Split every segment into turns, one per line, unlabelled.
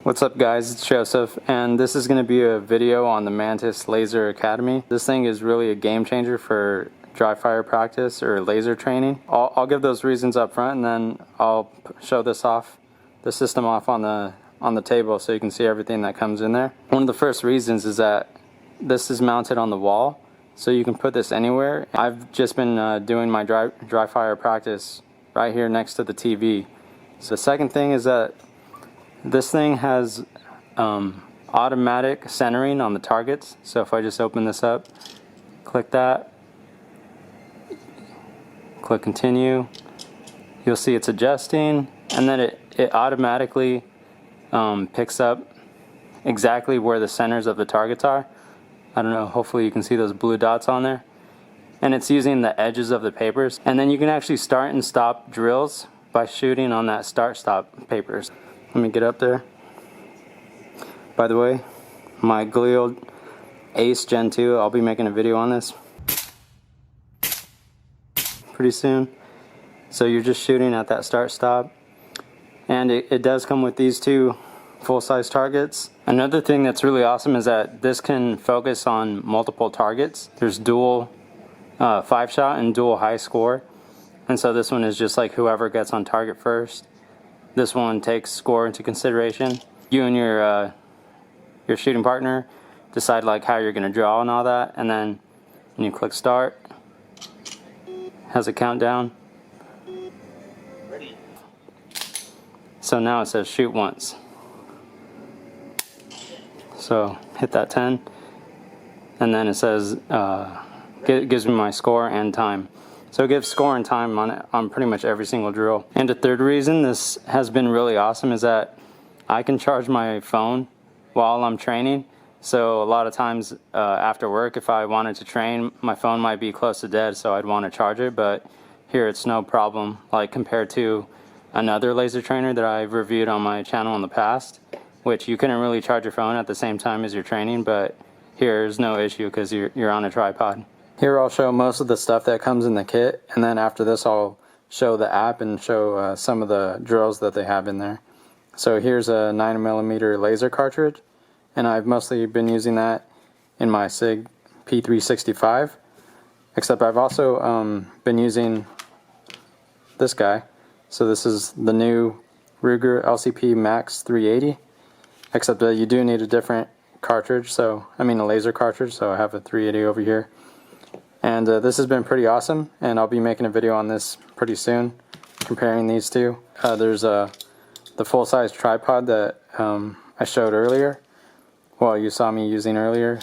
What's up guys, it's Joseph, and this is going to be a video on the Mantis Laser Academy. This thing is really a game changer for dry fire practice or laser training. I'll give those reasons up front, and then I'll show the system off on the table so you can see everything that comes in there. One of the first reasons is that this is mounted on the wall, so you can put this anywhere. I've just been doing my dry fire practice right here next to the TV. So the second thing is that this thing has automatic centering on the targets. So if I just open this up, click that, click continue, you'll see it's adjusting, and then it automatically picks up exactly where the centers of the targets are. I don't know, hopefully you can see those blue dots on there. And it's using the edges of the papers. And then you can actually start and stop drills by shooting on that start-stop papers. Let me get up there. By the way, my Glial Ace Gen 2, I'll be making a video on this pretty soon. So you're just shooting at that start-stop. And it does come with these two full-size targets. Another thing that's really awesome is that this can focus on multiple targets. There's dual 5-shot and dual high score. And so this one is just like whoever gets on target first. This one takes score into consideration. You and your shooting partner decide like how you're gonna draw and all that, and then when you click start, has a countdown. Ready. So now it says shoot once. So hit that 10, and then it says gives me my score and time. So it gives score and time on pretty much every single drill. And the third reason this has been really awesome is that I can charge my phone while I'm training. So a lot of times after work, if I wanted to train, my phone might be close to dead, so I'd want to charge it. But here it's no problem, like compared to another laser trainer that I've reviewed on my channel in the past, which you couldn't really charge your phone at the same time as you're training, but here's no issue because you're on a tripod. Here I'll show most of the stuff that comes in the kit, and then after this I'll show the app and show some of the drills that they have in there. So here's a 9mm laser cartridge, and I've mostly been using that in my SIG P365, except I've also been using this guy. So this is the new Ruger Lcp Max 380, except that you do need a different cartridge, a laser cartridge, so I have a 380 over here. And this has been pretty awesome, and I'll be making a video on this pretty soon, comparing these two. There's the full-size tripod that I showed earlier, well, you saw me using earlier.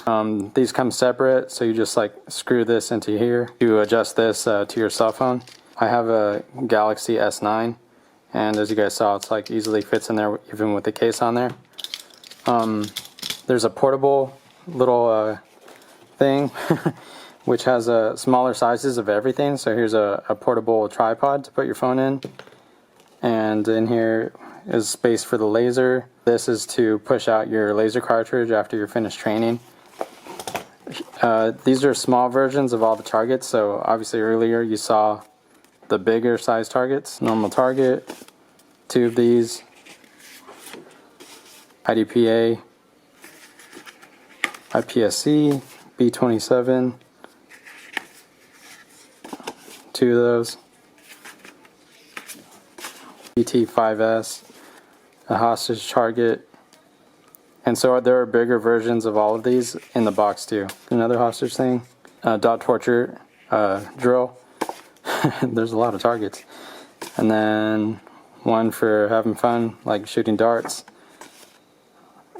These come separate, so you just like screw this into here to adjust this to your cell phone. I have a Galaxy S9, and as you guys saw, it's like easily fits in there even with the case on there. There's a portable little thing which has smaller sizes of everything. So here's a portable tripod to put your phone in, and in here is space for the laser. This is to push out your laser cartridge after you're finished training. These are small versions of all the targets, so obviously earlier you saw the bigger size targets. Normal target, 2 of these, IDPA, IPSC, B27, 2 of those, BT5S, a hostage target, and so there are bigger versions of all of these in the box too. Another hostage thing, dot torture drill. There's a lot of targets. And then one for having fun, like shooting darts,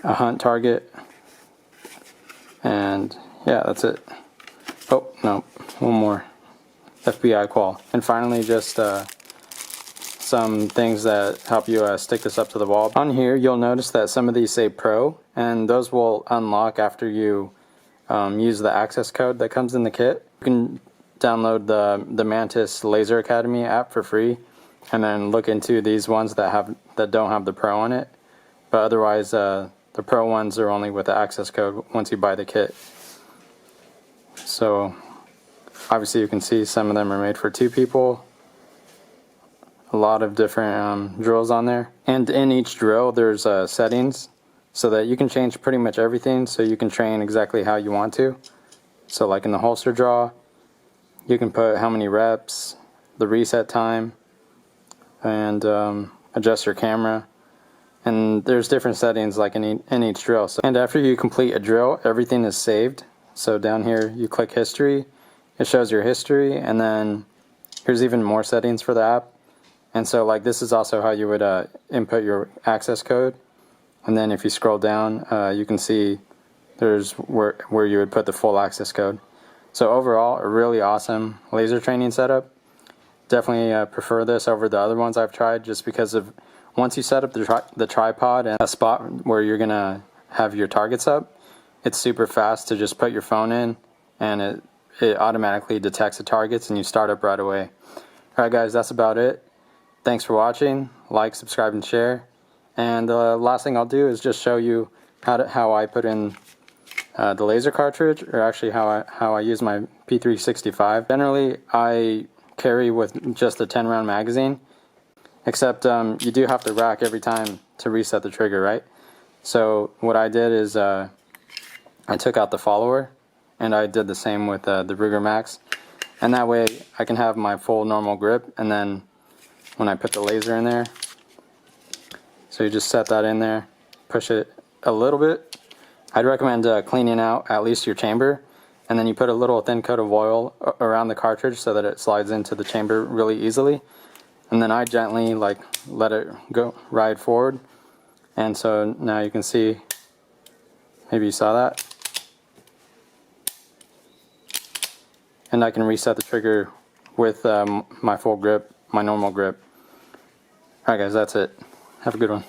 a hunt target, and yeah, that's it. Oh no, one more. FBI qual. And finally, just some things that help you stick this up to the wall. On here you'll notice that some of these say Pro, and those will unlock after you use the access code that comes in the kit. You can download the Mantis Laser Academy app for free, and then look into these ones that don't have the Pro on it. But otherwise the Pro ones are only with the access code once you buy the kit. So obviously you can see some of them are made for 2 people. a lot of different drills on there, and in each drill there's settings so that you can change pretty much everything, so you can train exactly how you want to. So like in the holster draw, you can put how many reps, the reset time, and adjust your camera. And there's different settings like in each drill. So, and after you complete a drill, everything is saved. So down here you click history, it shows your history, and then here's even more settings for the app. And so like this is also how you would input your access code. And then if you scroll down, you can see there's where you would put the full access code. So overall, a really awesome laser training setup. Definitely prefer this over the other ones I've tried, just because of once you set up the tripod and a spot where you're gonna have your targets up, it's super fast to just put your phone in, and it automatically detects the targets and you start up right away. Alright guys, that's about it. Thanks for watching. Like, subscribe, and share. And the last thing I'll do is just show you how I put in the laser cartridge, or actually how I use my P365. Generally, I carry with just a 10-round magazine, except you do have to rack every time to reset the trigger, right? So what I did is I took out the follower, and I did the same with the Lcp Max, and that way I can have my full normal grip. And then when I put the laser in there, so you just set that in there, push it a little bit. I'd recommend cleaning out at least your chamber, and then you put a little thin coat of oil around the cartridge so that it slides into the chamber really easily. And then I gently like let it go ride forward, and so now you can see, maybe you saw that, and I can reset the trigger with my full grip, my normal grip. Alright guys, that's it. Have a good one.